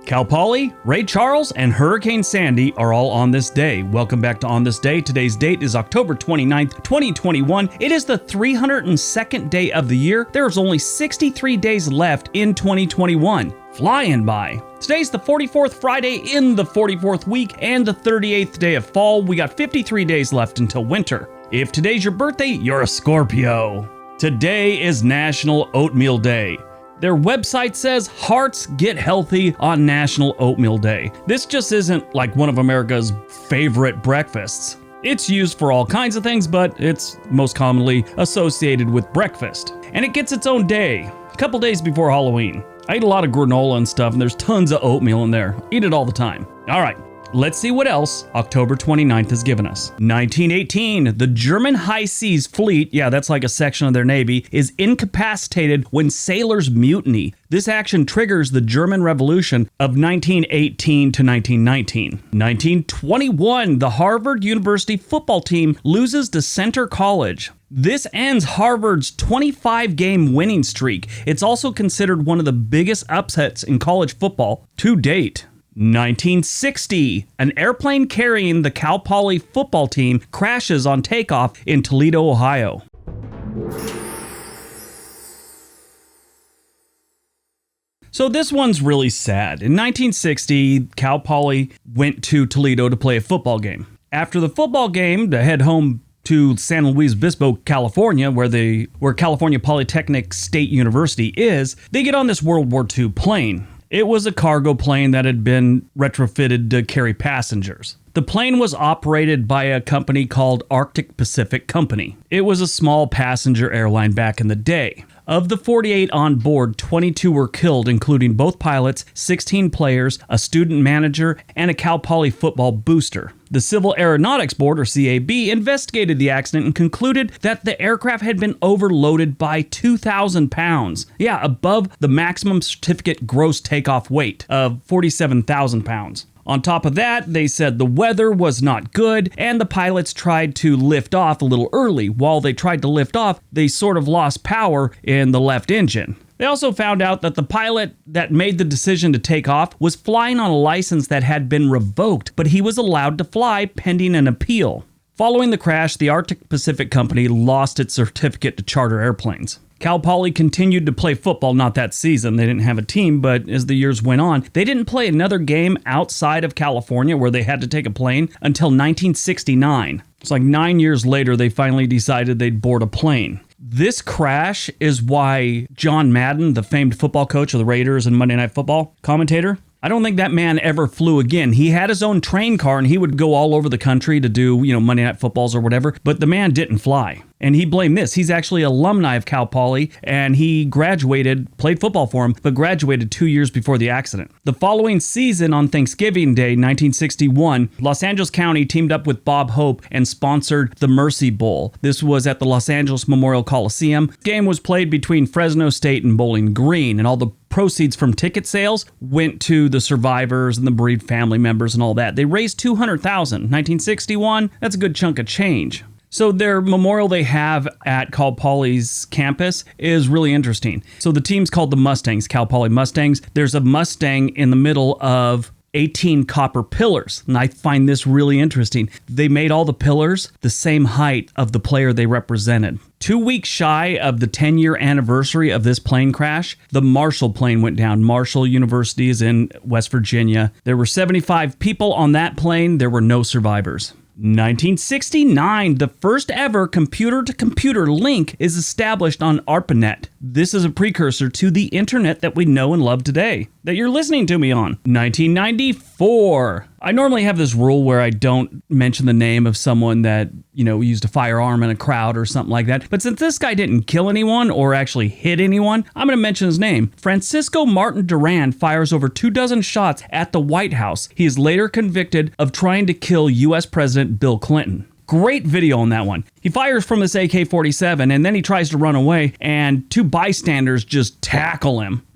Cal Poly, Ray Charles, and Hurricane Sandy are all on this day. Welcome back to On This Day. Today's date is October 29th, 2021. It is the 302nd day of the year. There's only 63 days left in 2021. Flying by. Today's the 44th Friday in the 44th week and the 38th day of fall. We got 53 days left until winter. If today's your birthday, you're a Scorpio. Today is National Oatmeal Day. Their website says hearts get healthy on National Oatmeal Day. This just isn't like one of America's favorite breakfasts. It's used for all kinds of things, but it's most commonly associated with breakfast. And it gets its own day, a couple days before Halloween. I eat a lot of granola and stuff, and there's tons of oatmeal in there. Eat it all the time. All right. Let's see what else October 29th has given us. 1918, the German High Seas Fleet, yeah, that's like a section of their navy, is incapacitated when sailors mutiny. This action triggers the German Revolution of 1918 to 1919. 1921, the Harvard University football team loses to Centre College. This ends Harvard's 25-game winning streak. It's also considered one of the biggest upsets in college football to date. 1960, an airplane carrying the Cal Poly football team crashes on takeoff in Toledo, Ohio. So this one's really sad. In 1960, Cal Poly went to Toledo to play a football game. After the football game, to head home to San Luis Obispo, California, where California Polytechnic State University is, they get on this World War II plane. It was a cargo plane that had been retrofitted to carry passengers. The plane was operated by a company called Arctic Pacific Company. It was a small passenger airline back in the day. Of the 48 on board, 22 were killed, including both pilots, 16 players, a student manager, and a Cal Poly football booster. The Civil Aeronautics Board, or CAB, investigated the accident and concluded that the aircraft had been overloaded by 2,000 pounds. Yeah, above the maximum certificate gross takeoff weight of 47,000 pounds. On top of that, they said the weather was not good, and the pilots tried to lift off a little early. While they tried to lift off, they sort of lost power in the left engine. They also found out that the pilot that made the decision to take off was flying on a license that had been revoked, but he was allowed to fly pending an appeal. Following the crash, the Arctic Pacific Company lost its certificate to charter airplanes. Cal Poly continued to play football, not that season. They didn't have a team, but as the years went on, they didn't play another game outside of California where they had to take a plane until 1969. It's like 9 years later, they finally decided they'd board a plane. This crash is why John Madden, the famed football coach of the Raiders and Monday Night Football commentator, I don't think that man ever flew again. He had his own train car and he would go all over the country to do, Monday Night Footballs or whatever, but the man didn't fly. And he blamed this. He's actually an alumni of Cal Poly, and he graduated, played football for him, but graduated 2 years before the accident. The following season, on Thanksgiving Day, 1961, Los Angeles County teamed up with Bob Hope and sponsored the Mercy Bowl. This was at the Los Angeles Memorial Coliseum. The game was played between Fresno State and Bowling Green, and all the proceeds from ticket sales went to the survivors and the bereaved family members and all that. They raised $200,000. 1961, that's a good chunk of change. So their memorial they have at Cal Poly's campus is really interesting. So the team's called the Mustangs, Cal Poly Mustangs. There's a Mustang in the middle of 18 copper pillars, and I find this really interesting. They made all the pillars the same height of the player they represented. 2 weeks shy of the 10-year anniversary of this plane crash, the Marshall plane went down. Marshall University is in West Virginia. There were 75 people on that plane. There were no survivors. 1969, the first ever computer-to-computer link is established on ARPANET. This is a precursor to the internet that we know and love today, that you're listening to me on. 1994. I normally have this rule where I don't mention the name of someone that, used a firearm in a crowd or something like that. But since this guy didn't kill anyone or actually hit anyone, I'm going to mention his name. Francisco Martin Duran fires over 24 shots at the White House. He is later convicted of trying to kill U.S. President Bill Clinton. Great video on that one. He fires from this AK-47 and then he tries to run away and two bystanders just tackle him.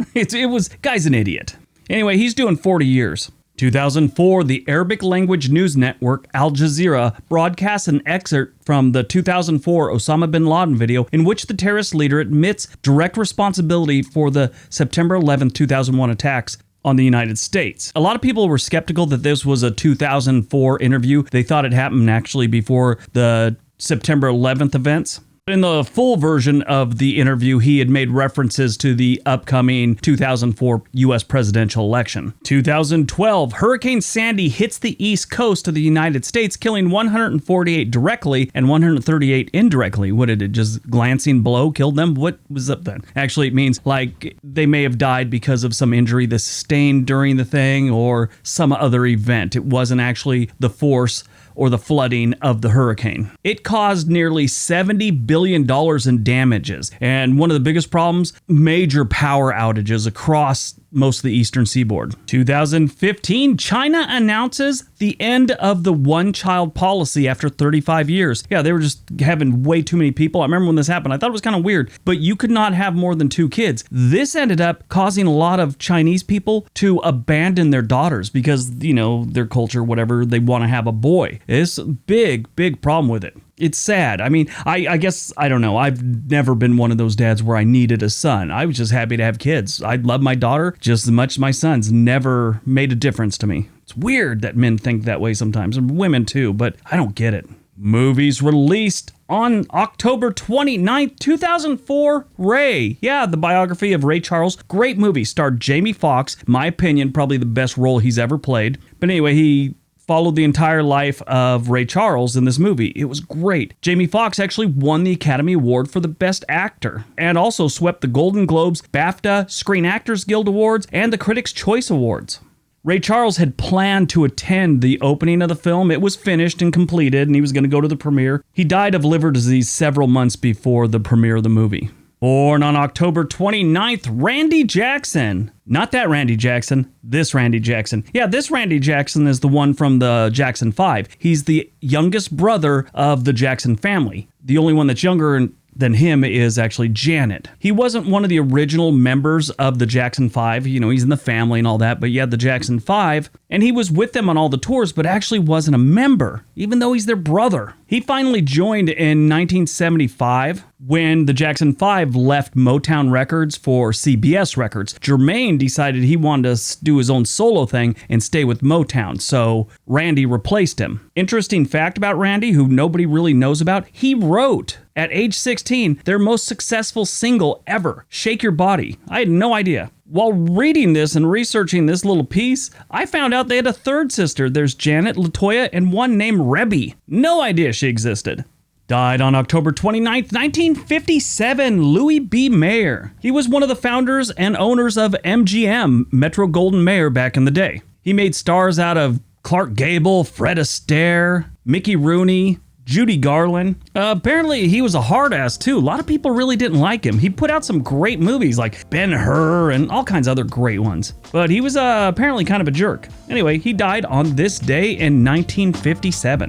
Guy's an idiot. Anyway, he's doing 40 years. 2004, the Arabic language news network Al Jazeera broadcasts an excerpt from the 2004 Osama bin Laden video in which the terrorist leader admits direct responsibility for the September 11, 2001 attacks on the United States. A lot of people were skeptical that this was a 2004 interview. They thought it happened actually before the September 11th events. In the full version of the interview, he had made references to the upcoming 2004 U.S. presidential election. 2012, Hurricane Sandy hits the east coast of the United States, killing 148 directly and 138 indirectly. What did it, just glancing blow killed them? What was up then? Actually, it means like they may have died because of some injury they sustained during the thing or some other event. It wasn't actually the force or the flooding of the hurricane. It caused nearly $70 billion in damages. And one of the biggest problems, major power outages across most of the eastern seaboard. 2015, China announces the end of the one-child policy after 35 years. Yeah, they were just having way too many people. I remember when this happened, I thought it was kind of weird, but you could not have more than 2 kids. This ended up causing a lot of Chinese people to abandon their daughters because, you know, their culture, whatever, they want to have a boy. It's a big, big problem with it. It's sad. I mean, I guess, I don't know. I've never been one of those dads where I needed a son. I was just happy to have kids. I love my daughter just as much as my sons. Never made a difference to me. It's weird that men think that way sometimes, and women too, but I don't get it. Movies released on October 29th, 2004, Ray. Yeah, the biography of Ray Charles. Great movie. Starred Jamie Foxx. My opinion, probably the best role he's ever played. But anyway, he followed the entire life of Ray Charles in this movie. It was great. Jamie Foxx actually won the Academy Award for the Best Actor and also swept the Golden Globes, BAFTA, Screen Actors Guild Awards, and the Critics' Choice Awards. Ray Charles had planned to attend the opening of the film. It was finished and completed, and he was going to go to the premiere. He died of liver disease several months before the premiere of the movie. Born on October 29th, Randy Jackson. Not that Randy Jackson, this Randy Jackson. Yeah, this Randy Jackson is the one from the Jackson 5. He's the youngest brother of the Jackson family. The only one that's younger than him is actually Janet. He wasn't one of the original members of the Jackson 5. You know, he's in the family and all that, but yeah, the Jackson 5. And he was with them on all the tours, but actually wasn't a member, even though he's their brother. He finally joined in 1975 when the Jackson 5 left Motown Records for CBS Records. Jermaine decided he wanted to do his own solo thing and stay with Motown, so Randy replaced him. Interesting fact about Randy, who nobody really knows about, he wrote, at age 16, their most successful single ever, Shake Your Body. I had no idea. While reading this and researching this little piece, I found out they had a third sister. There's Janet, LaToya, and one named Rebby. No idea she existed. Died on October 29th, 1957, Louis B. Mayer. He was one of the founders and owners of MGM, Metro-Goldwyn-Mayer, back in the day. He made stars out of Clark Gable, Fred Astaire, Mickey Rooney, Judy Garland. Apparently, he was a hard ass too. A lot of people really didn't like him. He put out some great movies like Ben-Hur and all kinds of other great ones. But he was apparently kind of a jerk. Anyway, he died on this day in 1957.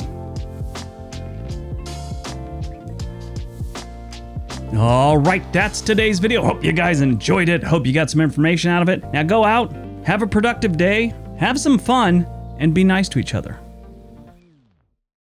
All right, that's today's video. Hope you guys enjoyed it. Hope you got some information out of it. Now go out, have a productive day, have some fun, and be nice to each other.